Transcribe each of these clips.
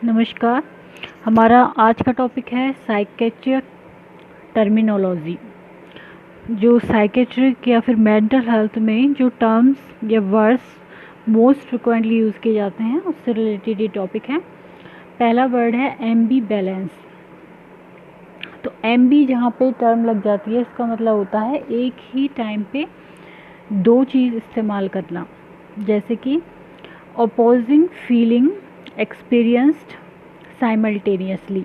नमस्कार। हमारा आज का टॉपिक है साइकेट्रिक टर्मिनोलॉजी। जो साइकेट्रिक या फिर मेंटल हेल्थ में जो टर्म्स या वर्ड्स मोस्ट फ्रिक्वेंटली यूज़ किए जाते हैं उससे रिलेटेड ये टॉपिक है। पहला वर्ड है एम्बी बैलेंस। तो एम्बी जहाँ पे टर्म लग जाती है इसका मतलब होता है एक ही टाइम पे दो चीज़ इस्तेमाल करना, जैसे कि opposing feeling experienced simultaneously.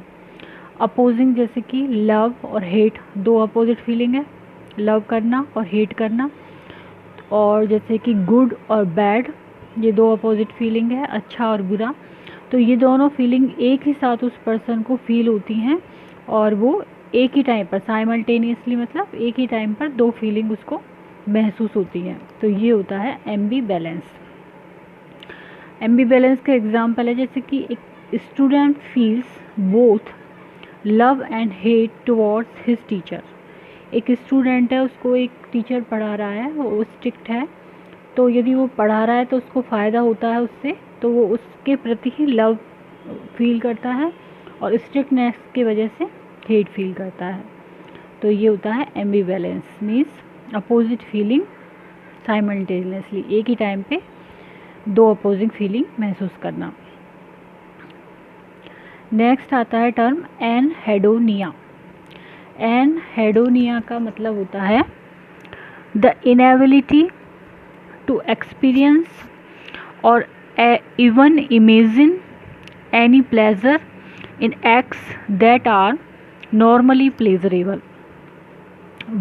Opposing जैसे कि लव और हेट, दो अपोजिट फीलिंग है, लव करना और हेट करना। और जैसे कि गुड और बैड, ये दो अपोजिट फीलिंग है, अच्छा और बुरा। तो ये दोनों फीलिंग एक ही साथ उस पर्सन को फील होती हैं और वो एक ही टाइम पर साइमल्टेनियसली, मतलब एक ही टाइम पर दो फीलिंग उसको महसूस होती हैं। तो ये होता है एम्बी बैलेंस। एम्बी बैलेंस का एग्जाम्पल है जैसे कि एक student feels both love and hate towards his teacher. एक स्टूडेंट है, उसको एक टीचर पढ़ा रहा है, वो स्ट्रिक्ट है, तो यदि वो पढ़ा रहा है तो उसको फ़ायदा होता है उससे, तो वो उसके प्रति ही लव फील करता है और स्ट्रिक्टनेस की वजह से हेट फील करता है। तो ये होता है एम्बिवैलेंस, मीन्स अपोजिट फीलिंग साइमल्टेनियसली, एक ही टाइम पे दो अपोजिंग फीलिंग महसूस करना। नेक्स्ट आता है टर्म एनहेडोनिया। एनहेडोनिया का मतलब होता है द इनएबिलिटी टू एक्सपीरियंस और even imagine any pleasure in acts that are normally pleasurable.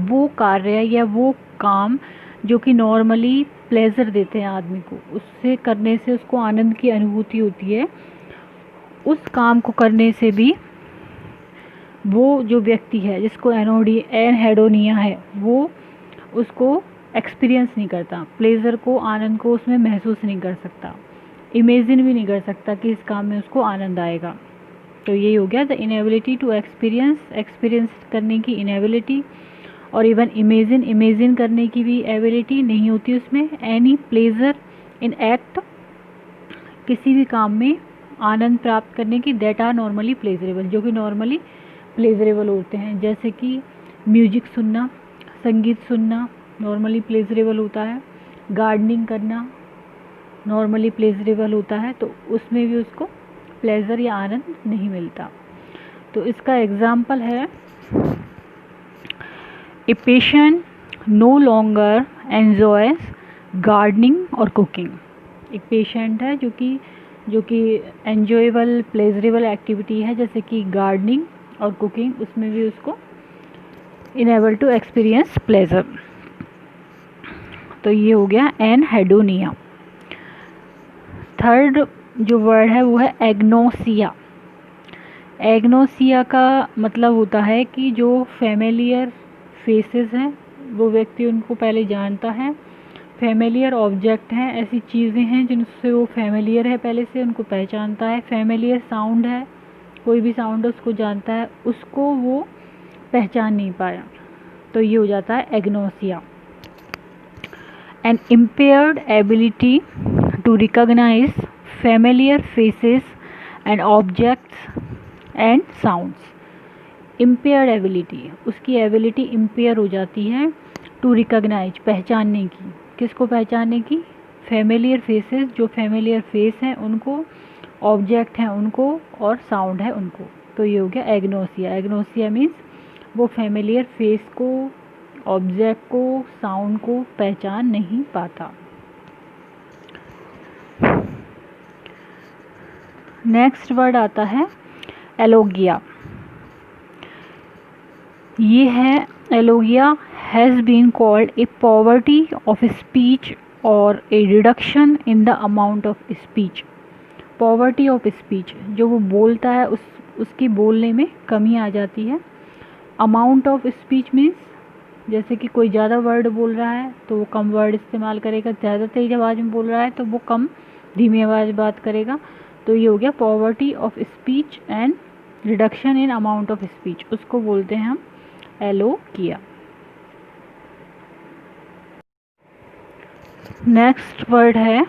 वो कार्य या वो काम जो कि नॉर्मली प्लेजर देते हैं आदमी को, उससे करने से उसको आनंद की अनुभूति होती है, उस काम को करने से भी वो जो व्यक्ति है जिसको एनहेडोनिया है वो उसको एक्सपीरियंस नहीं करता, प्लेजर को, आनंद को उसमें महसूस नहीं कर सकता, इमेजिन भी नहीं कर सकता कि इस काम में उसको आनंद आएगा। तो यही हो गया द इनएबिलिटी टू एक्सपीरियंस करने की इनएबिलिटी, और इवन इमेजिन करने की भी एबिलिटी नहीं होती उसमें। एनी प्लेजर इन एक्ट, किसी भी काम में आनंद प्राप्त करने की, दैट आर नॉर्मली प्लेजरेबल, जो कि नॉर्मली प्लेजरेबल होते हैं, जैसे कि म्यूजिक सुनना, संगीत सुनना नॉर्मली प्लेजरेबल होता है, गार्डनिंग करना नॉर्मली प्लेजरेबल होता है, तो उसमें भी उसको प्लेजर या आनंद नहीं मिलता। तो इसका एग्जाम्पल है a patient no longer enjoys gardening और कुकिंग। एक पेशेंट है जो कि एन्जॉयबल प्लेजरेबल एक्टिविटी है जैसे कि गार्डनिंग और कुकिंग, उसमें भी उसको इनेबल टू एक्सपीरियंस प्लेजर। तो ये हो गया एनहेडोनिया। थर्ड जो वर्ड है वो है एग्नोसिया। एग्नोसिया का मतलब होता है कि जो फैमिलियर फेसेस हैं वो व्यक्ति उनको पहले जानता है, फैमिलियर ऑब्जेक्ट हैं, ऐसी चीज़ें हैं जिनसे वो फैमिलियर है, पहले से उनको पहचानता है। फैमिलियर साउंड है, कोई भी साउंड उसको जानता है, उसको वो पहचान नहीं पाया, तो ये हो जाता है agnosia. An impaired ability to recognise familiar faces and objects and sounds. Impaired ability, उसकी एबिलिटी इम्पेयर हो जाती है टू रिकॉग्नाइज, पहचानने की, किसको पहचानने की, फैमिलियर फेसेस, जो फैमिलियर फेस हैं उनको, ऑब्जेक्ट हैं उनको, और साउंड है उनको। तो ये हो गया एग्नोसिया। एग्नोसिया मीन्स वो फैमिलियर फेस को, ऑब्जेक्ट को, साउंड को पहचान नहीं पाता। नेक्स्ट वर्ड आता है एलोगिया। ये है alogia has been called a poverty of speech और a reduction in the amount of speech. Poverty of speech, जो वो बोलता है उसकी बोलने में कमी आ जाती है। अमाउंट ऑफ स्पीच मीन्स जैसे कि कोई ज़्यादा वर्ड बोल रहा है तो वो कम वर्ड इस्तेमाल करेगा, ज़्यादा तेज आवाज़ में बोल रहा है तो वो कम धीमी आवाज़ बात करेगा। तो ये हो गया poverty of speech and reduction in amount of speech, उसको बोलते हैं हम एलोगिया। नेक्स्ट वर्ड है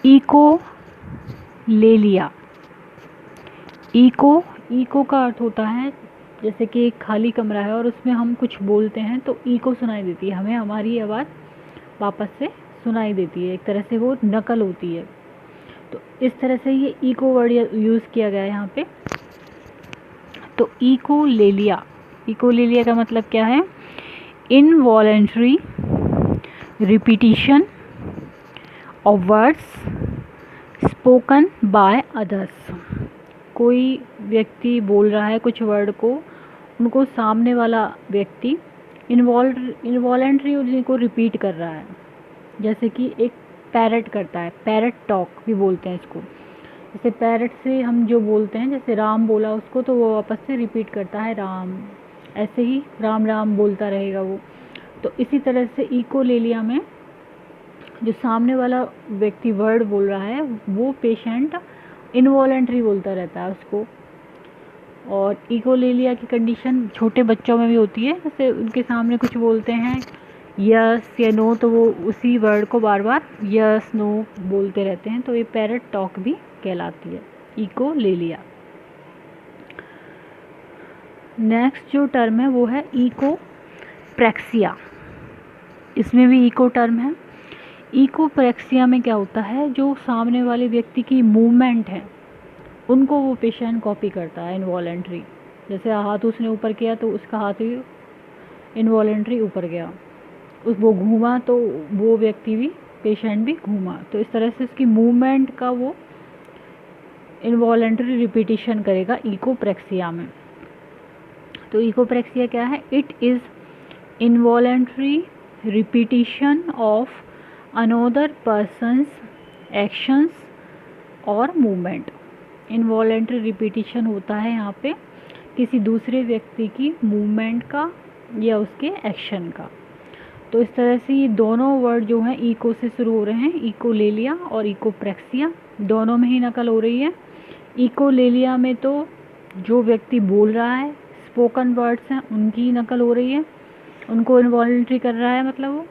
इकोलेलिया। ईको, ईको का अर्थ होता है जैसे कि एक खाली कमरा है और उसमें हम कुछ बोलते हैं तो ईको सुनाई देती है, हमें हमारी आवाज़ वापस से सुनाई देती है, एक तरह से वो नकल होती है। तो इस तरह से ये ईको वर्ड यूज़ किया गया है यहाँ पे। तो इकोलेलिया, इकोलेलिया का मतलब क्या है? Involuntary repetition of words spoken by others. कोई व्यक्ति बोल रहा है कुछ वर्ड को, उनको सामने वाला व्यक्ति इनवॉलेंट्री उनको रिपीट कर रहा है, जैसे कि एक पैरट करता है, पैरट टॉक भी बोलते हैं इसको। जैसे पैरट से हम जो बोलते हैं, जैसे राम बोला उसको तो वो वापस से रिपीट करता है राम, ऐसे ही राम राम बोलता रहेगा वो। तो इसी तरह से इकोलेलिया में जो सामने वाला व्यक्ति वर्ड बोल रहा है वो पेशेंट इनवॉलेंट्री बोलता रहता है उसको। और इकोलेलिया की कंडीशन छोटे बच्चों में भी होती है, जैसे उनके सामने कुछ बोलते हैं यस या नो तो वो उसी वर्ड को बार बार यस नो बोलते रहते हैं, तो ये पैरट टॉक भी कहलाती है इकोलेलिया। नेक्स्ट जो टर्म है वो है इकोप्रेक्सिया, इसमें भी इको टर्म है। इकोप्रेक्सिया में क्या होता है, जो सामने वाले व्यक्ति की मूवमेंट है उनको वो पेशेंट कॉपी करता है इनवॉलेंट्री। जैसे हाथ उसने ऊपर किया तो उसका हाथ भी इनवॉलेंट्री ऊपर गया, वो घूमा तो वो व्यक्ति भी, पेशेंट भी घूमा। तो इस तरह से उसकी मूवमेंट का वो इनवॉलेंट्री रिपीटिशन करेगा इकोप्रेक्सिया में। तो इकोप्रेक्सिया क्या है? It is involuntary repetition of another persons actions और मूवमेंट। इनवॉलेंट्री रिपीटिशन होता है यहाँ पे किसी दूसरे व्यक्ति की मूवमेंट का या उसके एक्शन का। तो इस तरह से ये दोनों वर्ड जो हैं इको से शुरू हो रहे हैं, इकोलेलिया और इकोप्रेक्सिया, दोनों में ही नकल हो रही है। इकोलेलिया में तो जो व्यक्ति बोल रहा है, स्पोकन वर्ड्स हैं उनकी नकल हो रही है, उनको इनवॉलेंट्री कर रहा है मतलब वो।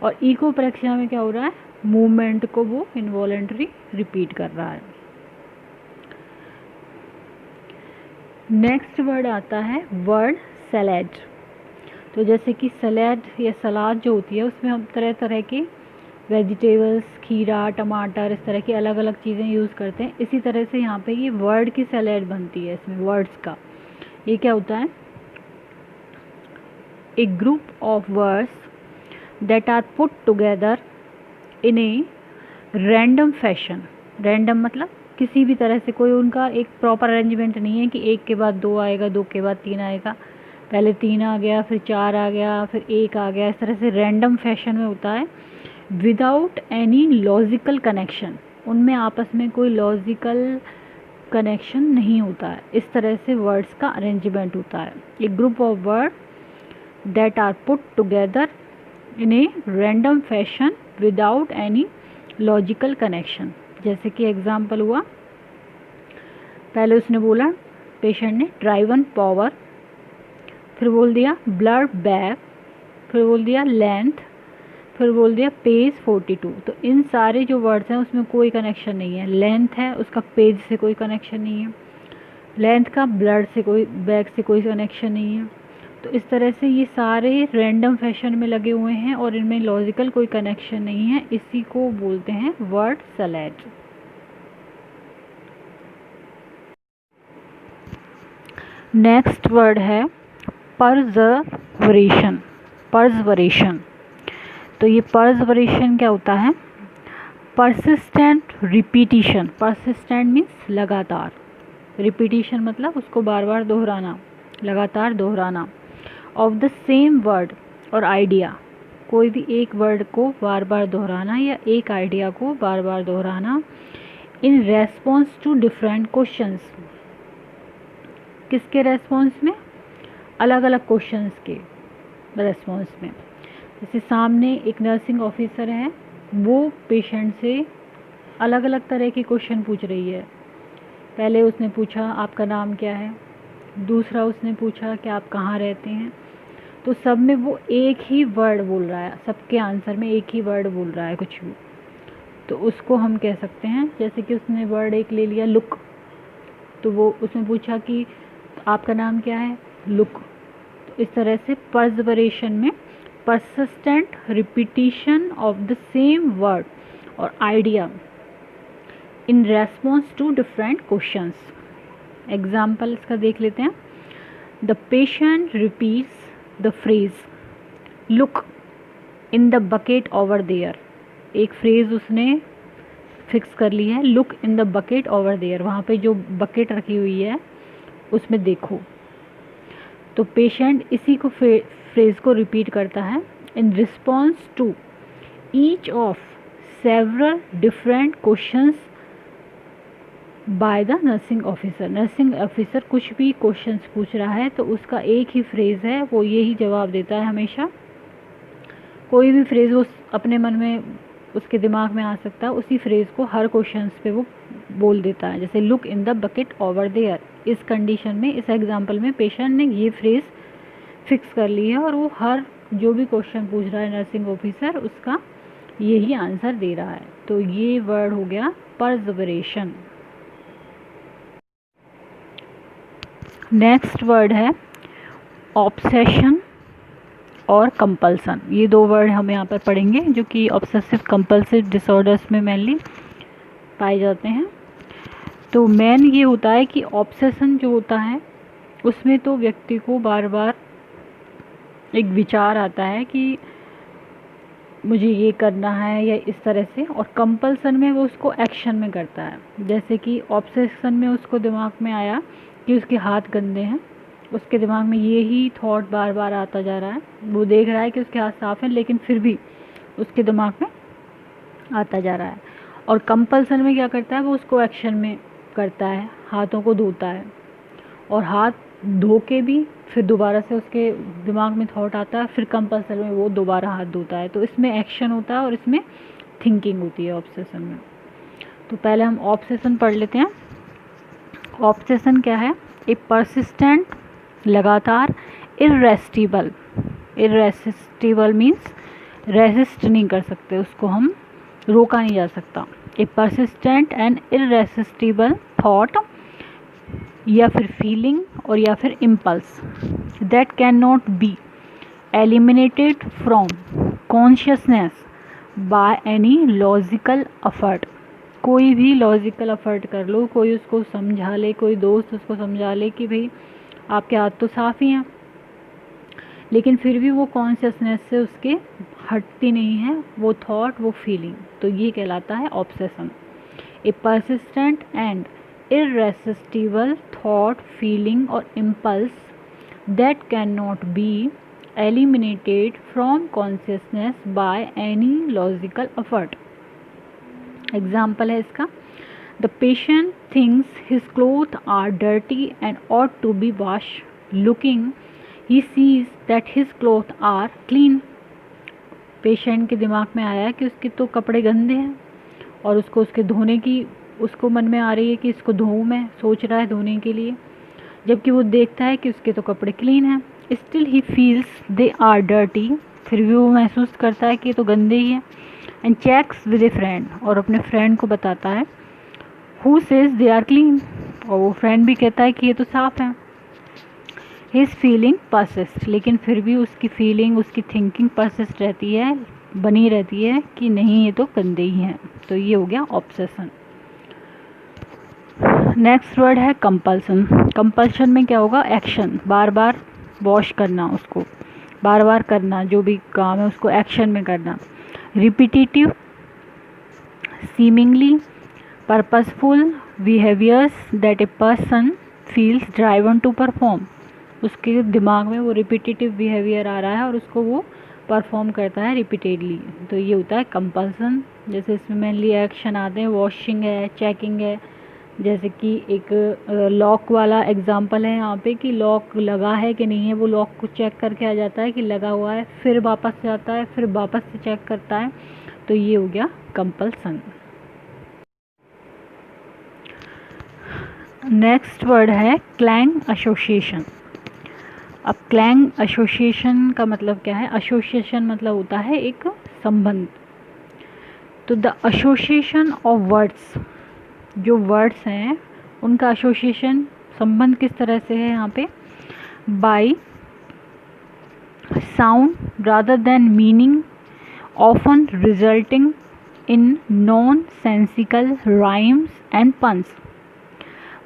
और इकोप्रेक्सिया में क्या हो रहा है, मूवमेंट को वो इनवॉलेंट्री रिपीट कर रहा है। नेक्स्ट वर्ड आता है वर्ड सैलेड। तो जैसे कि सैलेड या सलाद जो होती है उसमें हम तरह तरह के वेजिटेबल्स, खीरा, टमाटर, इस तरह की अलग अलग चीज़ें यूज़ करते हैं। इसी तरह से यहाँ पे ये वर्ड की सैलेड बनती है, इसमें वर्ड्स का। ये क्या होता है? A group of words that are put together in a random fashion. Random मतलब किसी भी तरह से, कोई उनका एक प्रॉपर अरेंजमेंट नहीं है कि एक के बाद दो आएगा, दो के बाद तीन आएगा, पहले तीन आ गया फिर चार आ गया फिर एक आ गया, इस तरह से रैंडम फैशन में होता है। विदाउट एनी लॉजिकल कनेक्शन, उनमें आपस में कोई लॉजिकल कनेक्शन नहीं होता है। इस तरह से वर्ड्स का अरेंजमेंट होता है। A group of word that are put together in a random fashion without any logical connection. जैसे कि एग्जाम्पल हुआ, पहले उसने बोला पेशेंट ने ड्राइवन पावर, फिर बोल दिया ब्लड बैग, फिर बोल दिया लेंथ, फिर बोल दिया पेज 42। तो इन सारे जो वर्ड्स हैं उसमें कोई कनेक्शन नहीं है। लेंथ है उसका पेज से कोई कनेक्शन नहीं है, लेंथ का ब्लड से कोई, बैग से कोई कनेक्शन नहीं है। तो इस तरह से ये सारे रैंडम फैशन में लगे हुए हैं और इनमें लॉजिकल कोई कनेक्शन नहीं है। इसी को बोलते हैं वर्ड सैलेड। नेक्स्ट वर्ड है पर्जवरेशन। पर्जवरेशन, तो ये पर्जवरेशन क्या होता है? Persistent repetition. परसिस्टेंट मीन्स लगातार, रिपीटिशन मतलब उसको बार बार दोहराना, लगातार दोहराना। ऑफ द सेम वर्ड और आइडिया, कोई भी एक वर्ड को बार बार दोहराना या एक आइडिया को बार बार दोहराना। In response to different questions, किसके रेस्पॉन्स में? अलग अलग क्वेश्चंस के रेस्पॉन्स में। जैसे सामने एक नर्सिंग ऑफिसर है, वो पेशेंट से अलग अलग तरह के क्वेश्चन पूछ रही है। पहले उसने पूछा आपका नाम क्या है, दूसरा उसने पूछा कि आप कहाँ रहते हैं। तो सब में वो एक ही वर्ड बोल रहा है, सबके आंसर में एक ही वर्ड बोल रहा है कुछ भी। तो उसको हम कह सकते हैं, जैसे कि उसने वर्ड एक ले लिया लुक, तो वो उसने पूछा कि आपका नाम क्या है, लुक। तो इस तरह से पर्सवरेशन में persistent repetition of the same word or idea in response to different questions. Example इसका देख लेते हैं। The patient repeats the phrase look in the bucket over there. एक फ्रेज उसने फिक्स कर ली है, look in the bucket over there, वहाँ पे जो बकेट रखी हुई है उसमें देखो। तो पेशेंट इसी को फ्रेज को रिपीट करता है in response to each of several different questions by the nursing officer. Nursing officer कुछ भी क्वेश्चंस पूछ रहा है तो उसका एक ही फ्रेज है, वो यही जवाब देता है हमेशा। कोई भी फ्रेज वो अपने मन में उसके दिमाग में आ सकता है, उसी फ्रेज को हर क्वेश्चंस पे वो बोल देता है। जैसे look in the bucket over there, इस कंडीशन में, इस एग्जांपल में पेशेंट ने ये फ्रेज फिक्स कर ली है और वो हर जो भी क्वेश्चन पूछ रहा है नर्सिंग ऑफिसर उसका यही आंसर दे रहा है। तो ये वर्ड हो गया पर्सवरेशन। नेक्स्ट वर्ड है ऑब्सेशन और कंपल्सन। ये दो वर्ड हम यहाँ पर पढ़ेंगे जो कि ऑब्सेसिव कंपल्सिव डिसऑर्डर्स में मेनली पाए जाते हैं। तो मेन ये होता है कि ऑब्सेशन जो होता है उसमें तो व्यक्ति को बार बार एक विचार आता है कि मुझे ये करना है या इस तरह से, और कंपल्सन में वो उसको एक्शन में करता है। जैसे कि ऑब्सेशन में उसको दिमाग में आया कि उसके हाथ गंदे हैं, उसके दिमाग में ये ही थॉट बार बार आता जा रहा है, वो देख रहा है कि उसके हाथ साफ हैं लेकिन फिर भी उसके दिमाग में आता जा रहा है। और कंपल्सन में क्या करता है, वो उसको एक्शन में करता है, हाथों को धोता है, और हाथ धो के भी फिर दोबारा से उसके दिमाग में थॉट आता है, फिर कंपल्सन में वो दोबारा हाथ धोता है। तो इसमें एक्शन होता है और इसमें थिंकिंग होती है ऑब्सेशन में। तो पहले हम ऑब्सेशन पढ़ लेते हैं। ऑब्सेशन क्या है? ए परसिस्टेंट, लगातार, इर्रेसिस्टिबल। इर्रेसिस्टिबल मीन्स रेसिस्ट नहीं कर सकते, उसको हम रोका नहीं जा सकता। ए परसिस्टेंट एंड इर्रेसिस्टिबल थॉट या फिर फीलिंग और या फिर impulse that can not be eliminated from consciousness by any logical effort. कोई भी लॉजिकल एफर्ट कर लो, कोई उसको समझा ले, कोई दोस्त उसको समझा ले कि भाई आपके हाथ तो साफ़ ही हैं, लेकिन फिर भी वो कॉन्शियसनेस से उसके हटती नहीं है वो थॉट, वो फीलिंग। तो ये कहलाता है obsession. A persistent and irresistible thought, feeling or impulse that cannot be eliminated from consciousness by any logical effort. Example है इसका, the patient thinks his clothes are dirty and ought to be washed. Looking, he sees that his clothes are clean. Patient के दिमाग में आया कि उसके तो कपड़े गंदे हैं और उसको उसके धोने की उसको मन में आ रही है कि इसको धोऊं, मैं सोच रहा है धोने के लिए, जबकि वो देखता है कि उसके तो कपड़े क्लीन हैं। Still he feels they are dirty, फिर भी वो महसूस करता है कि ये तो गंदे ही हैं। And checks with a friend, और अपने फ्रेंड को बताता है, who says they are clean, और वो फ्रेंड भी कहता है कि ये तो साफ़ है। हिज फीलिंग परसिस्ट, लेकिन फिर भी उसकी फीलिंग, उसकी थिंकिंग परसिस्ट रहती है, बनी रहती है कि नहीं ये तो गंदे ही हैं। तो ये हो गया ऑब्सेशन। नेक्स्ट वर्ड है कंपल्सन। कंपल्शन में क्या होगा? एक्शन, बार बार वॉश करना, उसको बार बार करना, जो भी काम है उसको एक्शन में करना। Repetitive, seemingly purposeful behaviours that a person feels driven to perform. उसके दिमाग में वो रिपीटेटिव बिहेवियर आ रहा है और उसको वो परफॉर्म करता है रिपीटेडली। तो ये होता है कंपल्सन। जैसे इसमें मेनली एक्शन आते हैं, वॉशिंग है, चेकिंग है। जैसे कि एक लॉक वाला एग्जांपल है यहाँ पे कि लॉक लगा है कि नहीं है, वो लॉक को चेक करके आ जाता है कि लगा हुआ है, फिर वापस से आता है, फिर वापस से चेक करता है। तो ये हो गया कंपल्सन। नेक्स्ट वर्ड है क्लैंग एसोसिएशन। अब क्लैंग एसोसिएशन का मतलब क्या है? एसोसिएशन मतलब होता है एक संबंध। तो द एसोसिएशन ऑफ वर्ड्स, जो वर्ड्स हैं उनका एसोसिएशन संबंध किस तरह से है यहाँ पे, by sound rather than meaning often resulting in non sensical rhymes and puns.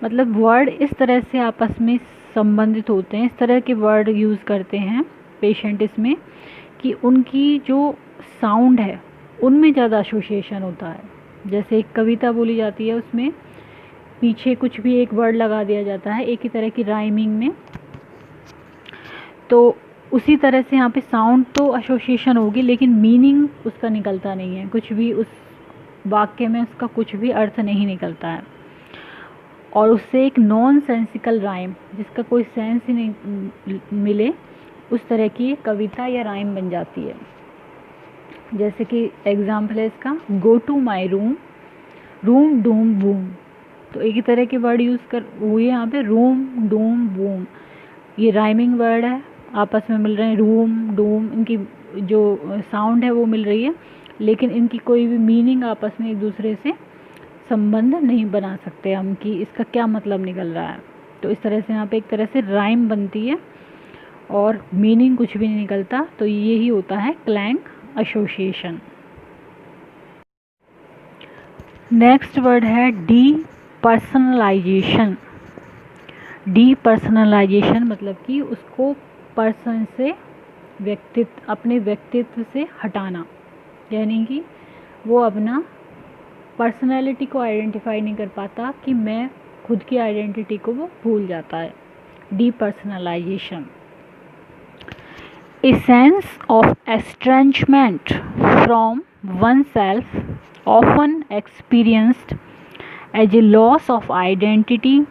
मतलब वर्ड इस तरह से आपस में संबंधित होते हैं, इस तरह के वर्ड यूज़ करते हैं पेशेंट इसमें कि उनकी जो साउंड है उनमें ज़्यादा एसोसिएशन होता है। जैसे एक कविता बोली जाती है, उसमें पीछे कुछ भी एक वर्ड लगा दिया जाता है एक ही तरह की राइमिंग में, तो उसी तरह से यहाँ पे साउंड तो एसोसिएशन होगी लेकिन मीनिंग उसका निकलता नहीं है, कुछ भी उस वाक्य में उसका कुछ भी अर्थ नहीं निकलता है। और उससे एक नॉन सेंसिकल राइम, जिसका कोई सेंस ही नहीं मिले, उस तरह की कविता या राइम बन जाती है। जैसे कि एग्जाम्पल है इसका, go to my room, room doom boom. तो एक ही तरह के वर्ड यूज़ कर हुए यहाँ पे, रूम डूम बूम, ये राइमिंग वर्ड है, आपस में मिल रहे हैं, रूम डूम, इनकी जो साउंड है वो मिल रही है लेकिन इनकी कोई भी मीनिंग आपस में एक दूसरे से संबंध नहीं बना सकते हम कि इसका क्या मतलब निकल रहा है। तो इस तरह से यहाँ पे एक तरह से राइम बनती है और मीनिंग कुछ भी नहीं निकलता, तो यही होता है क्लैंग एसोसिएशन। नेक्स्ट वर्ड है डीपर्सनलाइजेशन। डीपर्सनलाइजेशन मतलब कि उसको पर्सन से अपने व्यक्तित्व से हटाना, यानी कि वो अपना पर्सनैलिटी को आइडेंटिफाई नहीं कर पाता, कि मैं खुद की आइडेंटिटी को वो भूल जाता है। Depersonalization, a sense of estrangement from oneself often experienced as a loss of identity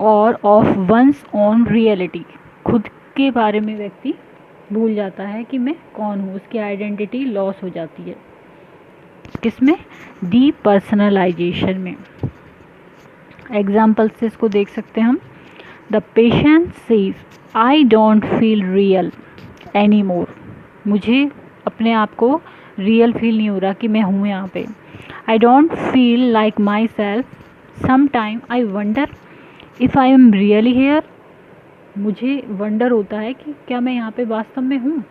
और ऑफ वंस ओन रियलिटी। खुद के बारे में व्यक्ति भूल जाता है कि मैं कौन हूँ, उसकी आइडेंटिटी लॉस हो जाती है। किसमें? डीपर्सनलाइजेशन में। एग्जाम्पल से इसको देख सकते हैं हम। The patient says I don't feel real any more. मुझे अपने आप को रियल फील नहीं हो रहा कि मैं हूँ यहाँ पे। I don't feel like myself, some time I wonder if I am really here. मुझे वंडर होता है कि क्या मैं यहाँ पे वास्तव में हूँ।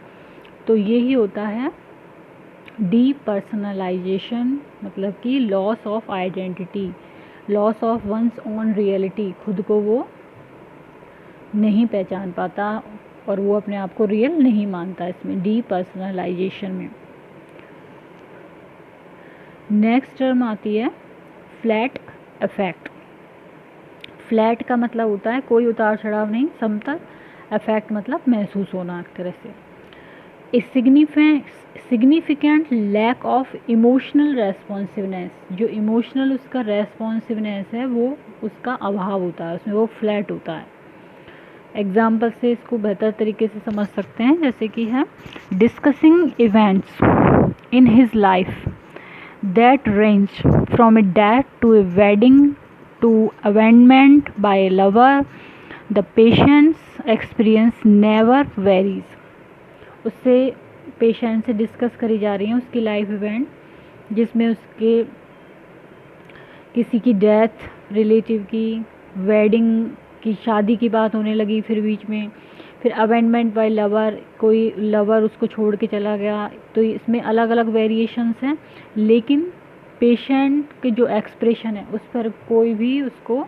तो यही होता है डीपर्सनलाइजेशन, मतलब कि loss of identity, loss of one's own reality. खुद को वो नहीं पहचान पाता और वो अपने आप को रियल नहीं मानता इसमें, डीपर्सनलाइजेशन में। नेक्स्ट टर्म आती है फ्लैट इफेक्ट। फ्लैट का मतलब होता है कोई उतार चढ़ाव नहीं, समतल। इफेक्ट मतलब महसूस होना एक तरह से। A significant lack of emotional responsiveness, जो इमोशनल उसका रेस्पॉन्सिवनेस है वो उसका अभाव होता है, उसमें वो फ्लैट होता है। एग्जाम्पल से इसको बेहतर तरीके से समझ सकते हैं, जैसे कि है discussing events in his life that range from a death to a wedding to abandonment by a lover, the patient's experience never varies. उससे पेशेंट से डिस्कस करी जा रही हैं उसकी लाइफ इवेंट, जिसमें उसके किसी की डेथ, रिलेटिव की, वेडिंग की, शादी की बात होने लगी, फिर बीच में फिर अवेंडमेंट बाय लवर, कोई लवर उसको छोड़ के चला गया। तो इसमें अलग अलग वेरिएशंस हैं, लेकिन पेशेंट के जो एक्सप्रेशन है उस पर कोई भी उसको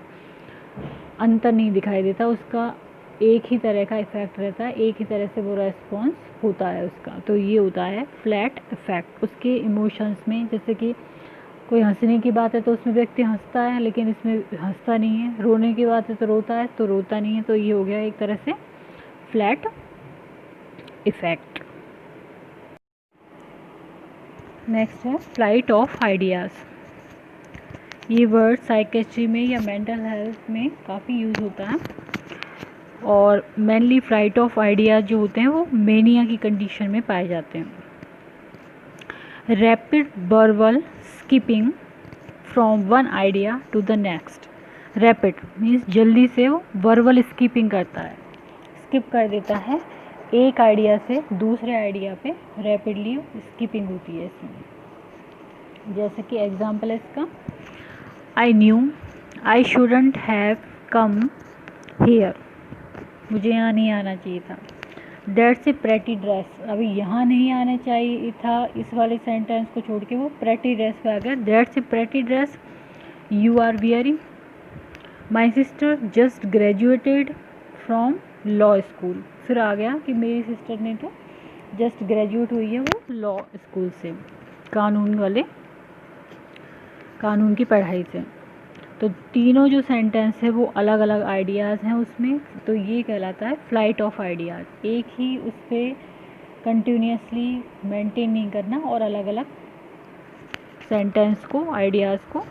अंतर नहीं दिखाई देता, उसका एक ही तरह का इफ़ेक्ट रहता है, एक ही तरह से वो रेस्पॉन्स होता है उसका। तो ये होता है फ्लैट इफ़ेक्ट उसके इमोशंस में। जैसे कि कोई हंसने की बात है तो उसमें व्यक्ति हंसता है, लेकिन इसमें हंसता नहीं है। रोने की बात है तो रोता है, तो रोता नहीं है। तो ये हो गया एक तरह से फ्लैट इफ़ेक्ट। नेक्स्ट है फ्लाइट ऑफ आइडियाज़। ये वर्ड साइकेट्री में या मेंटल हेल्थ में काफ़ी यूज़ होता है, और मेनली फ्लाइट ऑफ आइडियाज़ जो होते हैं वो मेनिया की कंडीशन में पाए जाते हैं। Rapid verbal skipping from one idea to the next. Rapid means जल्दी से वो वर्बल स्किपिंग करता है, स्किप कर देता है एक आइडिया से दूसरे आइडिया पे, रैपिडली स्किपिंग होती है इसमें। जैसे कि एग्जांपल है इसका, I knew I shouldn't have come here, मुझे यहाँ नहीं आना चाहिए था। दैट्स ए प्रेटी ड्रेस, अभी यहाँ नहीं आना चाहिए था, इस वाले सेंटेंस को छोड़ के वो प्रेटी ड्रेस पे आ गया। That's a pretty dress you are wearing. My sister just graduated from law school, फिर आ गया कि मेरी सिस्टर ने तो जस्ट ग्रेजुएट हुई है वो लॉ स्कूल से, कानून की पढ़ाई से। तो तीनों जो सेंटेंस है वो अलग अलग आइडियाज़ हैं उसमें, तो ये कहलाता है फ्लाइट ऑफ आइडियाज़। एक ही उस पर कंटिन्यूसली मेंटेन नहीं करना और अलग अलग सेंटेंस को, आइडियाज़ को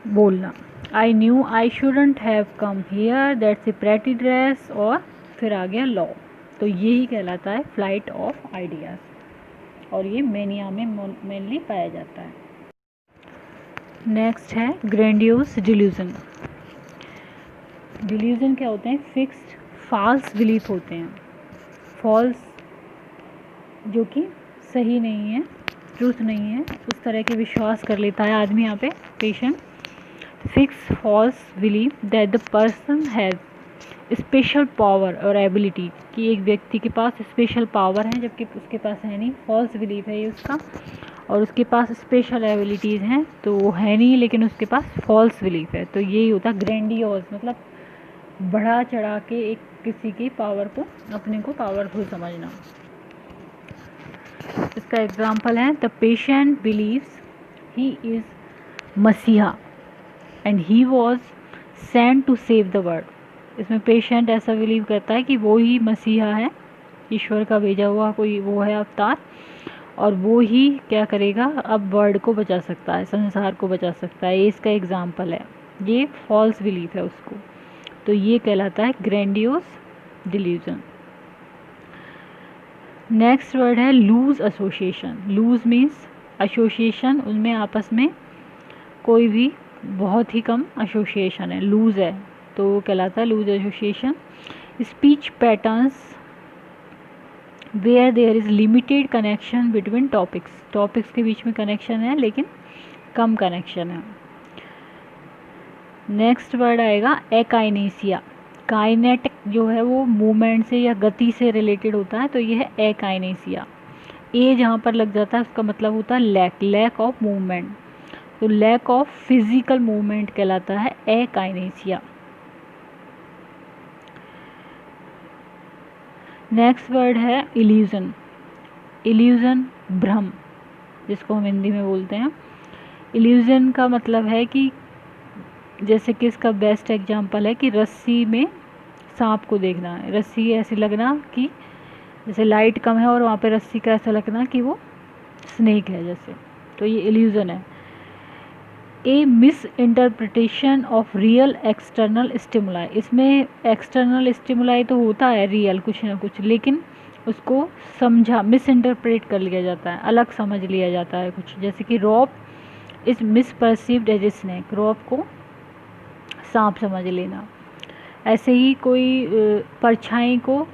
बोलना। I knew I shouldn't have come here, that's a pretty dress, और फिर आ गया लॉ। तो यही कहलाता है फ्लाइट ऑफ आइडियाज़, और ये मेनिया में मेनली पाया जाता है। नेक्स्ट है ग्रैंडियोस डिल्यूजन। डिल्यूजन क्या होते हैं? फिक्स्ड फॉल्स बिलीफ होते हैं, फॉल्स जो कि सही नहीं है, ट्रूथ नहीं है, उस तरह के विश्वास कर लेता है आदमी यहाँ पे, patient. Fixed false belief that the person has special power और एबिलिटी, कि एक व्यक्ति के पास स्पेशल पावर है जबकि उसके पास है नहीं, फॉल्स बिलीफ है ये उसका। और उसके पास स्पेशल एबिलिटीज़ हैं तो वो है नहीं, लेकिन उसके पास फॉल्स बिलीफ है। तो यही होता है ग्रैंडियोस, मतलब बढ़ा चढ़ा के एक किसी की पावर को, अपने को पावरफुल समझना। इसका एग्जांपल है the patient believes he is messiah and he was sent to save the world. इसमें पेशेंट ऐसा बिलीव करता है कि वो ही मसीहा है, ईश्वर का भेजा हुआ कोई वो है अवतार, और वो ही क्या करेगा, अब वर्ल्ड को बचा सकता है, संसार को बचा सकता है। ये इसका एग्जाम्पल है, ये फॉल्स बिलीफ है उसको। तो ये कहलाता है ग्रैंडियोस डिल्यूजन। नेक्स्ट वर्ड है loose association. Loose means association, उनमें आपस में कोई भी बहुत ही कम एसोसिएशन है, लूज है, तो वो कहलाता है loose association. Speech patterns where there is limited connection between topics, topics के बीच में कनेक्शन है लेकिन कम कनेक्शन है। नेक्स्ट वर्ड आएगा एकाइनेसिया। काइनेटिक जो है वो मूवमेंट से या गति से रिलेटेड होता है, तो ये है एकाइनेसिया। ए जहाँ पर लग जाता है उसका मतलब होता है लैक ऑफ मूवमेंट, तो लैक ऑफ फिजिकल मूवमेंट कहलाता है एकाइनेसिया। नेक्स्ट वर्ड है इल्यूजन। इल्यूजन भ्रम, जिसको हम हिंदी में बोलते हैं। इल्यूजन का मतलब है कि जैसे कि इसका बेस्ट एग्जांपल है कि रस्सी में सांप को देखना है, रस्सी ऐसी लगना कि जैसे लाइट कम है और वहाँ पे रस्सी का ऐसा लगना कि वो स्नेक है जैसे, तो ये इल्यूजन है। A misinterpretation of real external stimuli. इसमें एक्सटर्नल स्टिमुलाई तो होता है रियल कुछ ना कुछ, लेकिन उसको मिस इंटरप्रेट कर लिया जाता है, अलग समझ लिया जाता है कुछ। जैसे कि rope is misperceived as a snake, rope को सांप समझ लेना। ऐसे ही कोई परछाई को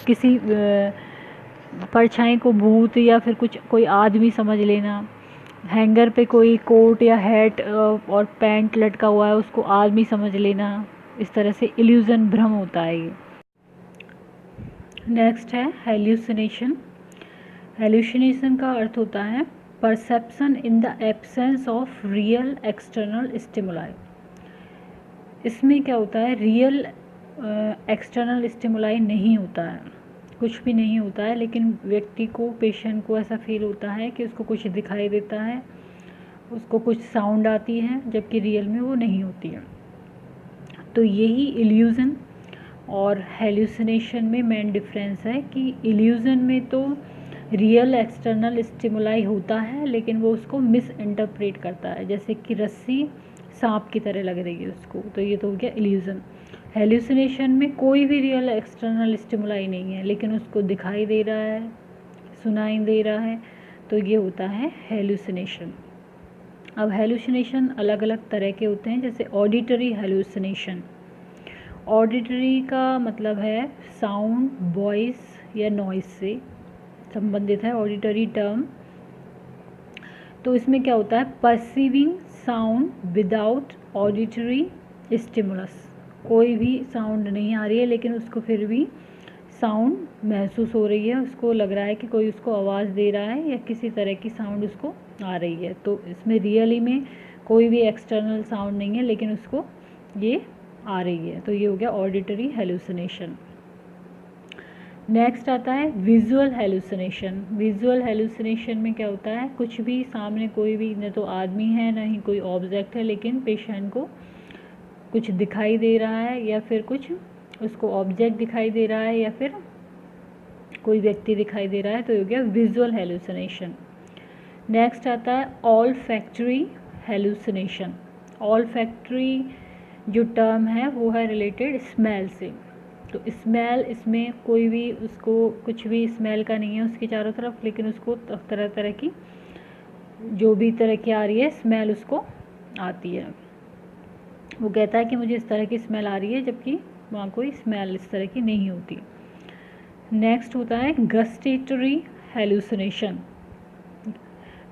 किसी परछाई को भूत या फिर कुछ कोई आदमी समझ लेना। हैंगर पे कोई कोट या हैट और पैंट लटका हुआ है उसको आदमी समझ लेना। इस तरह से इल्यूजन भ्रम होता है ये। नेक्स्ट है हेल्यूसिनेशन। हेल्यूसिनेशन का अर्थ होता है perception in the absence of real external stimuli. इसमें क्या होता है, रियल एक्सटर्नल स्टिमुलाई नहीं होता है, कुछ भी नहीं होता है, लेकिन व्यक्ति को, पेशेंट को ऐसा फील होता है कि उसको कुछ दिखाई देता है, उसको कुछ साउंड आती है, जबकि रियल में वो नहीं होती है। तो यही इल्यूज़न और हेल्यूसिनेशन में मेन डिफरेंस है कि इल्यूज़न में तो रियल एक्सटर्नल स्टिमुलाई होता है लेकिन वो उसको मिस इंटरप्रेट करता है, जैसे कि रस्सी सांप की तरह लग रही है उसको, तो ये तो हो गया इल्यूज़न। हेल्यूसिनेशन में कोई भी रियल एक्सटर्नल स्टिमुलाई नहीं है लेकिन उसको दिखाई दे रहा है, सुनाई दे रहा है, तो ये होता है हेल्यूसिनेशन। अब हेल्यूसिनेशन अलग अलग तरह के होते हैं, जैसे ऑडिटरी हेल्यूसिनेशन। ऑडिटरी का मतलब है साउंड, वॉइस या नॉइस से संबंधित है ऑडिटरी टर्म। तो इसमें क्या होता है, perceiving sound without auditory stimulus, कोई भी साउंड नहीं आ रही है लेकिन उसको फिर भी साउंड महसूस हो रही है, उसको लग रहा है कि कोई उसको आवाज़ दे रहा है या किसी तरह की साउंड उसको आ रही है। तो इसमें रियली में कोई भी एक्सटर्नल साउंड नहीं है लेकिन उसको ये आ रही है, तो ये हो गया ऑडिटरी हेलुसिनेशन। नेक्स्ट आता है विजुअल हेलुसिनेशन। विजुअल हेलुसिनेशन में क्या होता है, कुछ भी सामने कोई भी, न तो आदमी है ना ही कोई ऑब्जेक्ट है, लेकिन पेशेंट को कुछ दिखाई दे रहा है या फिर कुछ उसको ऑब्जेक्ट दिखाई दे रहा है या फिर कोई व्यक्ति दिखाई दे रहा है, तो ये हो गया विजुअल हेलुसिनेशन। नेक्स्ट आता है all factory hallucination. All factory जो टर्म है वो है रिलेटेड स्मेल से। तो स्मेल, इसमें कोई भी उसको कुछ भी स्मेल का नहीं है उसके चारों तरफ, लेकिन उसको तरह तरह की जो भी तरह की आ रही है स्मेल उसको आती है। वो कहता है कि मुझे इस तरह की स्मेल आ रही है, जबकि वहाँ कोई स्मेल इस तरह की नहीं होती। नेक्स्ट होता है गस्टेटरी हेलुसिनेशन।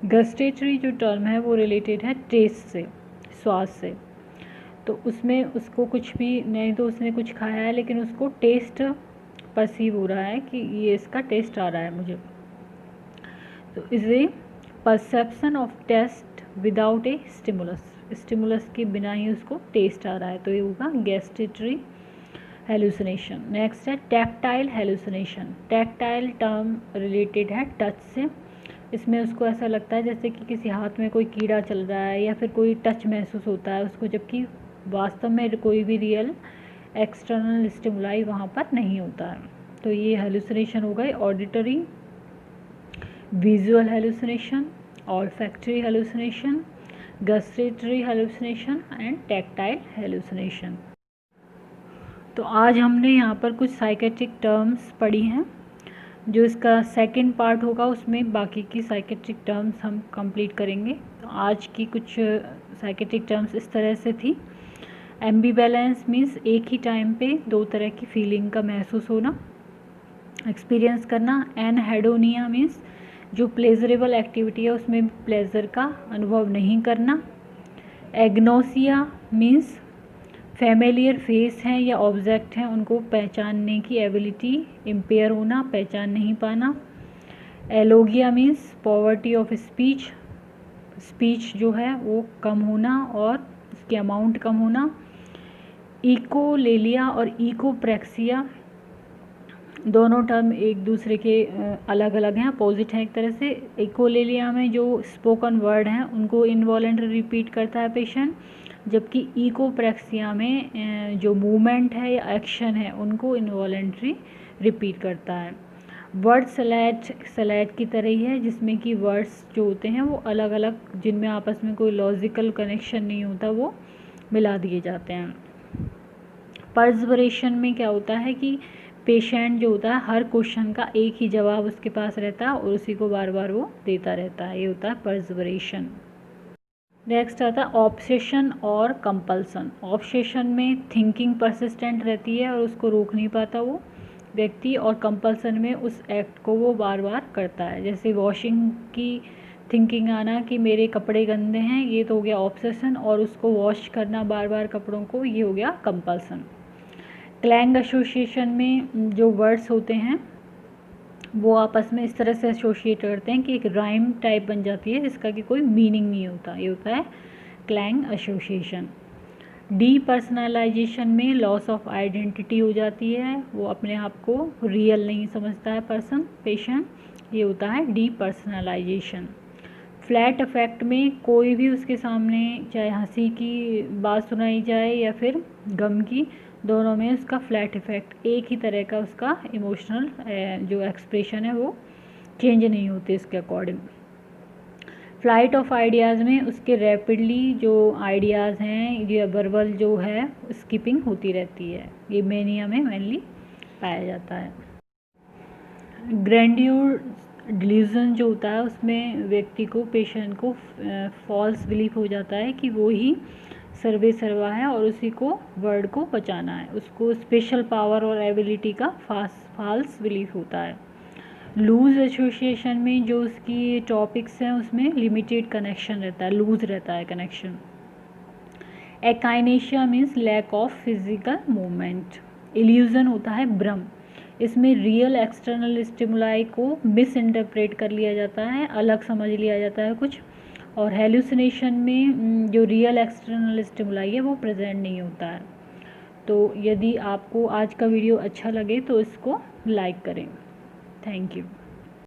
गस्टेटरी जो टर्म है वो रिलेटेड है टेस्ट से, स्वाद से। तो उसमें उसको कुछ भी नहीं, तो उसने कुछ खाया है लेकिन उसको टेस्ट परसीव हो रहा है कि ये इसका टेस्ट आ रहा है मुझे, तो इसे perception of taste without a stimulus, stimulus के बिना ही उसको टेस्ट आ रहा है, तो ये होगा गैस्ट्रेटरी हेलुसिनेशन। नेक्स्ट है tactile hallucination. Tactile term related है टच से। इसमें उसको ऐसा लगता है जैसे कि किसी हाथ में कोई कीड़ा चल रहा है या फिर कोई टच महसूस होता है उसको, जबकि वास्तव में कोई भी रियल एक्सटर्नल स्टिमुलाई वहाँ पर नहीं होता है। तो ये हेलुसिनेशन हो गए auditory, visual hallucination, olfactory hallucination, gustatory hallucination and tactile hallucination. तो आज हमने यहाँ पर कुछ साइकेट्रिक टर्म्स पढ़ी हैं। जो इसका सेकंड पार्ट होगा उसमें बाकी की साइकेट्रिक टर्म्स हम कंप्लीट करेंगे। तो आज की कुछ साइकेट्रिक टर्म्स इस तरह से थी। एम्बिवैलेंस मीन्स एक ही टाइम पे दो तरह की फीलिंग का महसूस होना, एक्सपीरियंस करना। एनहेडोनिया मीन्स जो प्लेजरेबल एक्टिविटी है उसमें प्लेजर का अनुभव नहीं करना। एग्नोसिया मीन्स फैमिलियर फेस हैं या ऑब्जेक्ट हैं उनको पहचानने की एबिलिटी इम्पेयर होना, पहचान नहीं पाना। Alogia means poverty of speech, speech जो है वो कम होना और उसकी अमाउंट कम होना। इकोलेलिया और इकोप्रेक्सिया दोनों टर्म एक दूसरे के अलग अलग हैं, अपोजिट हैं एक तरह से। इकोलेलिया में जो स्पोकन वर्ड हैं उनको इनवॉलेंटरी रिपीट करता है पेशेंट, जबकि इकोप्रेक्सिया में जो मूवमेंट है या एक्शन है उनको इनवॉलेंटरी रिपीट करता है। वर्ड सलैट की तरह ही है, जिसमें कि वर्ड्स जो होते हैं वो अलग अलग, जिनमें आपस में कोई लॉजिकल कनेक्शन नहीं होता, वो मिला दिए जाते हैं। पर्सवरेशन में क्या होता है कि पेशेंट जो होता है हर क्वेश्चन का एक ही जवाब उसके पास रहता है और उसी को बार बार वो देता रहता है, ये होता है पर्सवरेशन। नेक्स्ट आता है ऑब्सेशन और कंपल्सन। ऑब्सेशन में थिंकिंग परसिस्टेंट रहती है और उसको रोक नहीं पाता वो व्यक्ति, और कंपल्सन में उस एक्ट को वो बार बार करता है। जैसे वॉशिंग की थिंकिंग आना कि मेरे कपड़े गंदे हैं, ये तो हो गया ऑब्सेशन, और उसको वॉश करना बार बार कपड़ों को, ये हो गया कंपल्सन। क्लैंग एसोसिएशन में जो वर्ड्स होते हैं वो आपस में इस तरह से एसोशिएट करते हैं कि एक राइम टाइप बन जाती है जिसका कि कोई मीनिंग नहीं होता, ये होता है क्लैंग एसोसिएशन। डीपर्सनलाइजेशन में लॉस ऑफ आइडेंटिटी हो जाती है, वो अपने आप को रियल नहीं समझता है पेशेंट, ये होता है डीपर्सनलाइजेशन। फ्लैट इफेक्ट में कोई भी उसके सामने चाहे हंसी की बात सुनाई जाए या फिर गम की, दोनों में उसका फ्लैट इफेक्ट एक ही तरह का, उसका इमोशनल जो एक्सप्रेशन है वो चेंज नहीं होते इसके अकॉर्डिंग। फ्लाइट ऑफ आइडियाज़ में उसके रैपिडली जो आइडियाज़ हैं, ये वर्बल जो है स्किपिंग होती रहती है, ये मेनिया में मेनली पाया जाता है। ग्रैंड्यूर डिल्यूजन जो होता है उसमें व्यक्ति को, पेशेंट को फॉल्स बिलीफ हो जाता है कि वो ही सर्वे सर्वा है और उसी को वर्ड को बचाना है, उसको स्पेशल पावर और एबिलिटी का फॉल्स बिलीफ होता है। लूज एसोसिएशन में जो उसकी टॉपिक्स हैं उसमें लिमिटेड कनेक्शन रहता है, लूज रहता है connection. Akinesia means lack of physical movement. Illusion होता है भ्रम, इसमें रियल एक्सटर्नल स्टिमुलाई को मिस इंटरप्रेट कर लिया जाता है, अलग समझ लिया जाता है कुछ। और हेलुसिनेशन में जो रियल एक्सटर्नल स्टिमुलाई है वो प्रेजेंट नहीं होता है। तो यदि आपको आज का वीडियो अच्छा लगे तो इसको लाइक करें। Thank you.